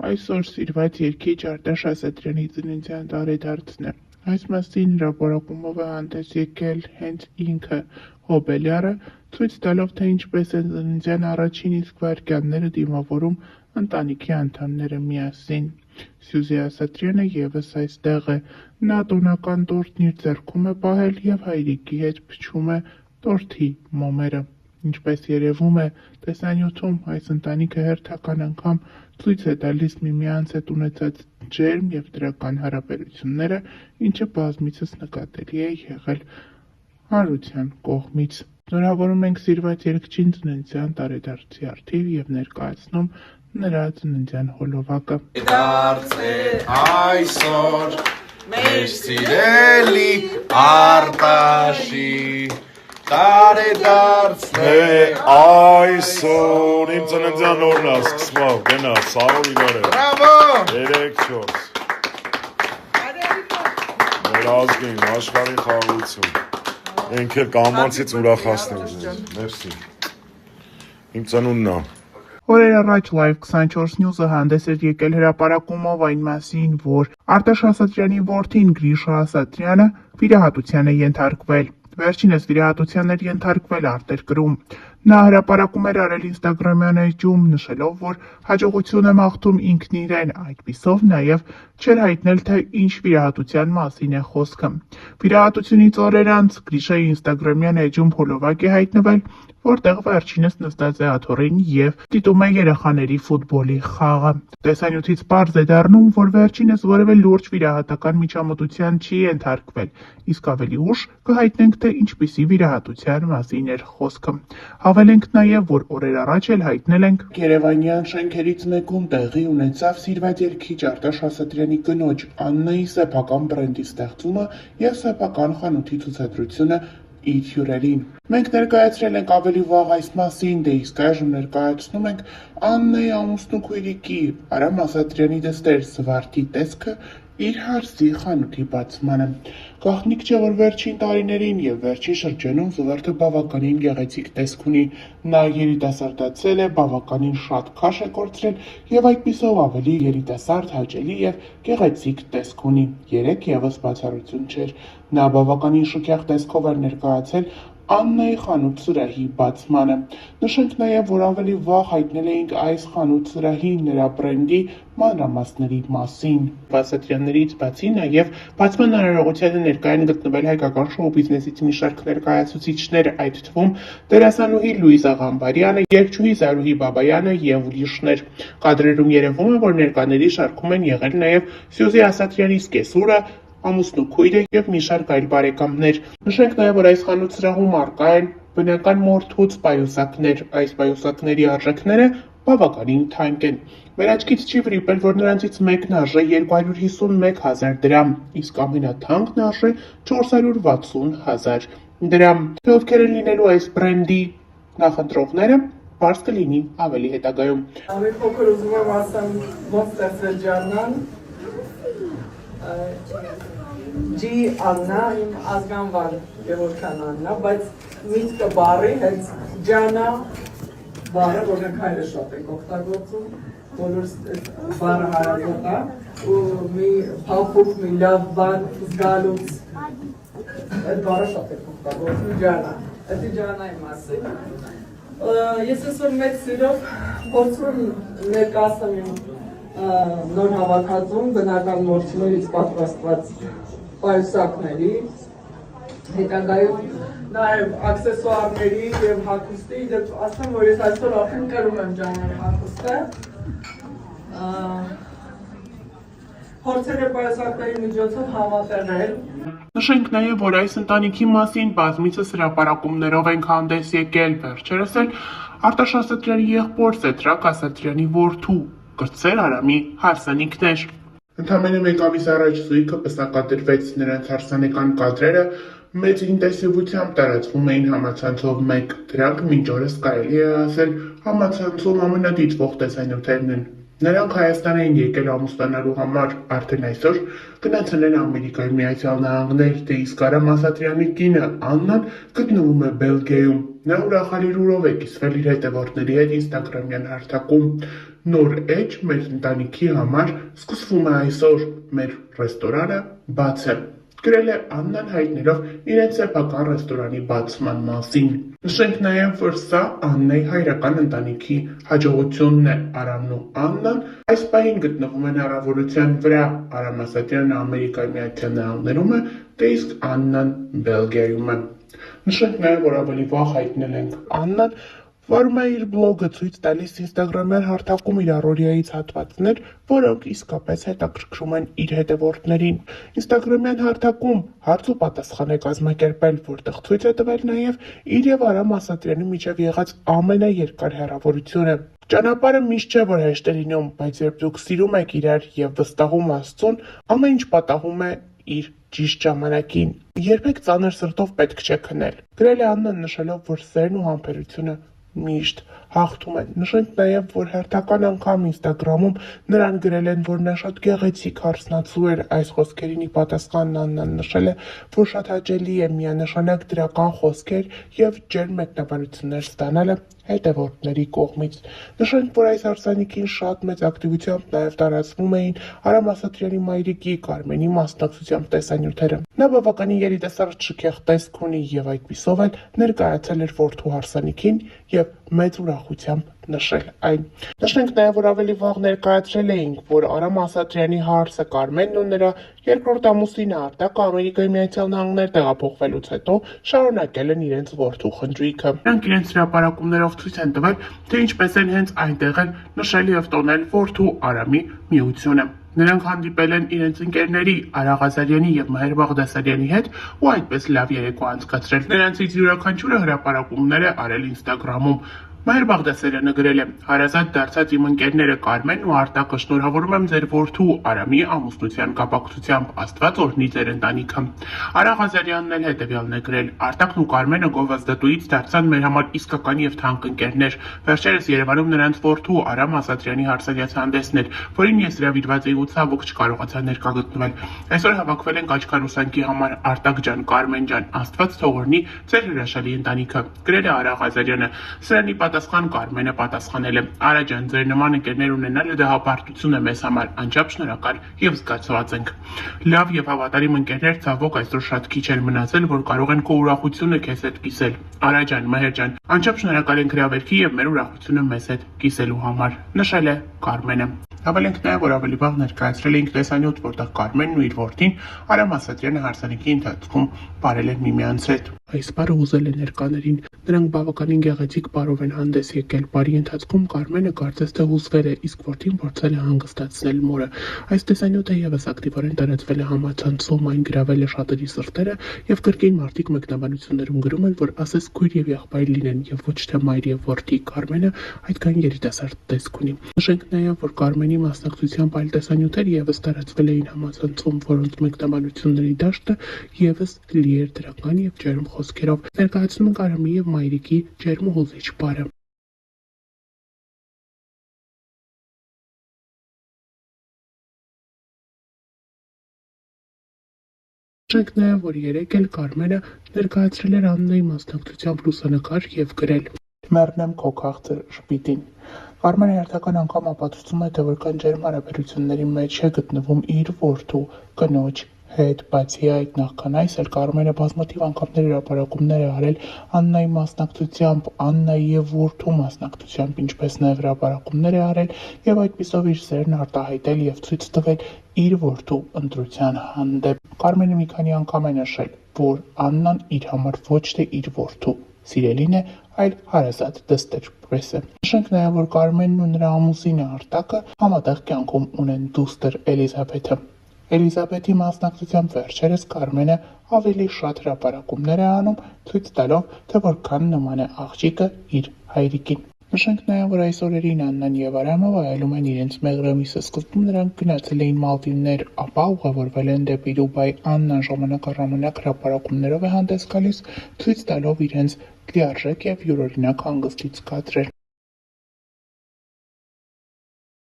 Այսօր սիրված երգիչ Արտաշ Ասատրյանի ծննդյան տարեդարձն է։ Այս մասին հրապարակումով է հանդես եկել հենց ինքը՝ Հոբելյարը, ցույց տալով, թե ինչպես են ծննդյան առաջին իսկ վայրկյանները դիմավորում ընտանիքի անդամները միասին։ Սյուզի Ասատրյանը ևս այստեղ է։ Նա տոնական տորտն իր ձեռքում է պահել և հայրիկի հետ փչում է տորթի մոմերը։ Ինչպես երևում է, տեսանյութում այս ընտանիքը հերթական անգամ ցույց է տալիս միմյանց հետ ունեցած ջերմ և դրական հարաբերությունները, ինչը բազմիցս նկատելի է եղել հանրության կողմից։ Շնորհավորում ենք սիրված երգչին ծննդյան տարեդարձի առթիվ և ներկայացնում նրա ծննդյան հոլովակը։ Դարձ է այսօր մեր սիրելի Արտաշի տարեդարձն է այսօր, իմ ծննդյան օրն է սկսվավ, գնա, սարով իրար է։ Բրավո։ 3-4 մեր ազգին, աշխարհի խաղաղություն, ենք էլ կամանցից ուրախացնենք ձեզ, մերսի, իմ ծնունդն է։ Օրեր առաջ Live 24 News-ը հանդես էր եկել հրապարակումով այն մասին, որ Արտաշ Ասատրյանի որդին Գրիշա Ասատրյանը վիրահատության է ենթարկվել։ Վերջինս վիրահատության էր ենթարկվել արտերկրում։ Նա հրապարակում էր արել Instagram-յան էջում, նշելով, որ հաջողություն է մաղթում ինքն իրեն, այդպիսով նաև չէր հայտնել, թե ինչ վիրահատության մասին է խոսքը։ Վիրահատությունից օրեր անց Գրիշայի Instagram-յան էջում հոլովակ է հայտնվել, որտեղ վերջինս նստած է աթոռին և դիտում է երեխաների ֆուտբոլի խաղը։ Տեսանյութից պարզ է դառնում, որ վերջինս որևէ լուրջ վիրահատական միջամտության չի ենթարկվել, իսկ ավելի ուշ կհայտնենք, թե ինչպիսի վիրահատության մասին էր խոսքը։ Հավելենք նաև, որ օրեր առաջ էլ հայտնել ենք Երևանյան շենքերից մեկում տեղի ունեցավ սիրված երգիչ Արտաշ Ասատրյանի կնոջ Աննայի սեփական բրենդի ստեղծումը և սեփական խանութի ցուցադրությունը իր հյուրերին։ Մենք ներկայացրել ենք ավելի վաղ այս մասին, դե իսկ այժմ ներկայացնում ենք Աննայի ամուսնու քույրիկի Արամ Ասատրյանի դստեր Զվարթի տեսքը իր հարսի խանութի բացմանը։ Գաղտնիք չէ, որ վերջին տարիներին և վերջին շրջանում Զվարթը բավականին գեղեցիկ տեսք ունի։ Նա երիտասարդացել է, բավականին շատ քաշ է կորցրել և այդպիսով ավելի երիտասարդ, հաճելի և գեղեցիկ տեսք ունի։ Երեկ ևս բացառություն չէր։ Նա բավականին շքեղ տեսքով էր ներկայացել Աննայի խանութ սրահի բացմանը։ Նշենք նաև, որ ավելի վաղ հայտնել էինք այս խանութ սրահի նրա բրենդի մանրամասների մասին։ Ասատրյաններից բացի նաև բացման արարողությանը ներկա են գտնվել հայկական շոու բիզնեսից մի շարք ներկայացուցիչներ, այդ թվում դերասանուհի Լուիզա Ղամբարյանը, երգչուհի Զարուհի Բաբայանը և ուրիշներ։ Կադրերում երևում է, որ ներկաների շարքում են եղել նաև Սյուզի Ասատրյանի սկեսուրը, ամուսնու քույրը և մի շարք այլ բարեկամներ։ Նշենք նաև, որ այս խանութ սրահում առկա են բնական մորթուց պայուսակներ։ Այս պայուսակների արժեքները բավականին թանկ են։ Մեր աչքից չի վրիպել, որ նրանցից մեկն արժե 251,000 դրամ, իսկ ամենաթանկն արժե 460,000 դրամ։ Թե ովքեր են լինելու այս բրենդի նախընտրողները, պարզ կլինի ավելի հետագայում։ Ավելի փոքր ուզում եմ ասեմ, ոնց ստեղծվել Ջաննան։ G Աննա, իմ ազգանվան Գևորգյան Աննա, բայց միտքը բառի հենց Ջանա բառը, որ մենք հայերը շատ ենք օգտագործում, բոլորս բառը հարազատ է, ու մի փափուկ, մի լավ բան զգալուց այդ բառը շատ ենք օգտագործում, Ջանա, դա Ջանայի մասին։ Ես այսօր մեծ սիրով փորձում եմ ներկայացնել իմ նոր հավաքածուն բնական մորթիներից պատրաստված պայուսակների, հետագայում նաև աքսեսուարների և հագուստի, դեպ ասեմ, որ ես այսօր արդեն կրում եմ Ջանայի հագուստը։ Փորձել է պայուսակների միջոցով համատեղել։ Նշենք նաև, որ այս ընտանիքի մասին բազմիցս հրապարակումներով ենք հանդես եկել, վերջերս էլ Արտաշ Ասատրյանի եղբոր Սեդրակ Ասատրյանի որդու կրտսեր Արամի հարսանիքներ։ Ընդամենը մեկ ամիս առաջ զույգը պսակադրվեց, նրանց հարսանեկան կադրերը մեծ ինտենսիվությամբ տարածվում էին համացանցով մեկ, դրանք մինչ օրս կարելի է ասել համացանցում ամենադիտվող տեսանյութերն են։ Նրանք Հայաստան էին եկել ամուսնանալու համար, արդեն այսօր գնացել են Ամերիկայի Միացյալ Նահանգներ, դե իսկ Արամ Ասատրյանի կինը Աննան գտնվում է Բելգիայում։ Նա ուրախալի լուրով է կիսվել իր հետևորդների հետ ինստագրամյան հարթակում։ Նոր էջ մեր ընտանիքի համար սկսվում է այսօր, մեր ռեստորանը բաց է։ Գրել է Աննան հայտնելով իրենց սեփական ռեստորանի բացման մասին։ Նշենք նաև, որ սա Աննայի հայրական ընտանիքի հաջողությունն է։ Արամն ու Աննան այս պահին գտնվում են առավոտության վրա։ Արամ Ասատրյանը Ամերիկայի Միացյալ Նահանգներում է, դե իսկ Աննան Բելգիայում է։ Նշենք նաև, որ ավելի վաղ հայտնել ենք Աննան վարում է իր բլոգը ցույց տալիս ինստագրամյան հարթակում իր առօրյայից հատվածներ, որոնք իսկապես հետաքրքրում են իր հետևորդներին։ Ինստագրամյան հարթակում հարց ու պատասխան է կազմակերպել, որտեղ ցույց է տվել նաև իր եւ Արամ Ասատրյանի միջև եղած ամենաերկար հեռավորությունը։ Ճանապարհը միշտ չէ, որ հեշտ է լինում, բայց երբ դուք սիրում եք իրար եւ վստահում Աստծուն, ամեն ինչ պատահում է իր ճիշտ ժամանակին։ Երբեք ծանր սրտով պետք չէ քնել։ Գրել է Աննան նշելով, որ սերն ու համբերությունը միշտ հաղթում են։ Նշենք նաև, որ հերթական անգամ ինստագրամում նրան գրել են, որ նա շատ գեղեցիկ հարսնացու էր։ Այս խոսքերին ի պատասխան Աննան նշել է, որ շատ հաճելի է միանշանակ դրական խոսքեր եւ ջերմ մեկնաբանություններ ստանալը հետևորդների կողմից։ Նշենք, որ այս հարսանիքին շատ մեծ ակտիվությամբ նաև տարածվում էին Արամ Ասատրյանի մայրիկի Կարմենի մասնակցությամբ տեսանյութերը։ Նա բավականին երիտասարդ շքեղ տեսք ունի եւ այդպիսով էլ ներկայացել էր որդու հարսանիքին եւ մեծ ուրախությամբ նշել այն։ Նշենք նաև, որ ավելի վաղ ներկայացրել էինք, որ Արամ Ասատրյանի հարսը Կարմենն ու նրա երկրորդ ամուսինը Արտակը Ամերիկայի Միացյալ Նահանգներ տեղափոխվելուց հետո շարունակել են իրենց որդու խնդրույքը։ Նրանք իրենց հրապարակումներով ցույց են տվել, թե ինչպես են հենց այնտեղ էլ նշել եւ տոնել որդու Արամի միությունը։ Նրանք հանդիպել են իրենց ընկերների Արա Ղազարյանի եւ Մհեր Բաղդասարյանի հետ ու այդպես լավ երեկո անցկացրել։ Նրանցից յուրաքանչյուրը հրապարակումներ է արել ինստագրամում։ Մհեր Բաղդասարյանը գրել է. «Հարազատ դարձած իմ ընկերները Կարմենն ու Արտակը շնորհավորում եմ ձեր որդու Արամի ամուսնության կապակցությամբ, Աստված օրհնի ձեր ընտանիքը»։ Արա Ղազարյանն էլ հետևյալն է գրել. «Արտակն ու Կարմենը գովազդատուից դարձան մեր համար իսկական եւ թանկ ընկերներ։ Վերջերս Երևանում նրանց որդու Արամ Ասատրյանի հարսանյաց հանդեսն էր, որին ես հրավիրված էի ու ցավոք չկարողացա ներկա գտնվել։ Այսօր հավաքվել ենք աչքարուսանքի համար, Արտակ ջան, Կարմեն ջան, Աստված թող օրհնի ձեր հրաշալի ընտանիքը», գրել է Արա Ղազարյանը։ Սրանի պատասխան Կարմենը պատասխանել է. «Արա ջան, ձեր նման ընկերներ ունենալը դա հպարտություն է մեզ համար, անչափ շնորհակալ եւ զգացված ենք։ Լավ եւ հավատարիմ ընկերներ ցավոք այսօր շատ քիչ են մնացել, որ կարող են քո ուրախությունը քեզ հետ կիսել։ Արա ջան, Մհեր ջան, անչափ շնորհակալ ենք հրավերքի եւ մեր ուրախությունը մեզ հետ կիսելու համար», նշել է Կարմենը։ Հավելենք նաև, որ ավելի վաղ ներկայացրել էինք տեսանյութ, որտեղ Կարմենն ու իր որդին Արամ Ասատրյանը հարսանիքի ընթացքում բարել են միմյանց հետ։ Այս պարը ուզել է ներկաներին։ Նրանք բավականին գեղեցիկ պարով են հանդես եկել։ Բարի ընթացքում Կարմենը կարծես թե հուզվել է, իսկ որդին փորձել է հանգստացնել մորը։ Այս տեսանյութը եւս ակտիվորեն տարածվել է համացանցում, այն գրավել է շատերի սրտերը եւ կրկին մարդիկ մեկնաբանություններում գրում են, որ ասես քույր եւ եղբայր լինեն եւ ոչ թե մայր եւ որդի։ Կարմենը այդքան երիտասարդ տեսք ունի։ Նշենք նաեւ, որ Կարմենի մասնակցությամբ այլ տեսանյութեր եւս տարածվել էին համացանցում, որոնց մեկնաբանությունների դաշտը եւս լի էր դրական եւ ջերմ խոսքերով։ Ներկայացնում ենք Արամի եւ մայրիկի ջերմ ու հուզիչ պարը։ Նշենք նաև, որ երեկ էլ Կարմենը ներկայացրել էր Աննայի մասնակցությամբ լուսանկար եւ գրել. «Մեռնեմ քո քաղցր շպիտին»։ Կարմենը հերթական անգամ ապացուցում է, թե որքան ջերմ հարաբերությունների մեջ է գտնվում իր որդու կնոջ հետ։ Բացի այդ, նախքան այս էլ Կարմենը բազմաթիվ անգամներ հրապարակումներ է արել Աննայի մասնակցությամբ, Աննայի եւ որդու մասնակցությամբ, ինչպես նաեւ հրապարակումներ է արել եւ այդպիսով իր սերն արտահայտել եւ ցույց տվել իր որդու ընտրության հանդեպ։ Կարմենը մի քանի անգամ է նշել, որ Աննան իր համար ոչ թե իր որդու սիրելին է, այլ հարազատ դստեր պրեսը։ Նշենք նաև, որ Կարմենն ու նրա ամուսինը Արտակը համատեղ կյանքում ունեն դուստր Էլիզաբեթը։ Էլիզաբեթի մասնակցությամբ վերջերս Կարմենը ավելի շատ հրապարակումներ է անում, ցույց տալով, թե որքան նման է աղջիկը իր հայրիկին։ Նշենք նաև, որ այս օրերին Աննան եւ Արամը վայելում են իրենց մեղրամիսը։ Սկզբում նրանք գնացել էին Մալդիվներ, ապա ուղևորվել են դեպի Դուբայ։ Աննան ժամանակ առ ժամանակ հրապարակումներով է հանդես գալիս, ցույց տալով իրենց լիարժեք եւ յուրօրինակ հանգստից կադրեր։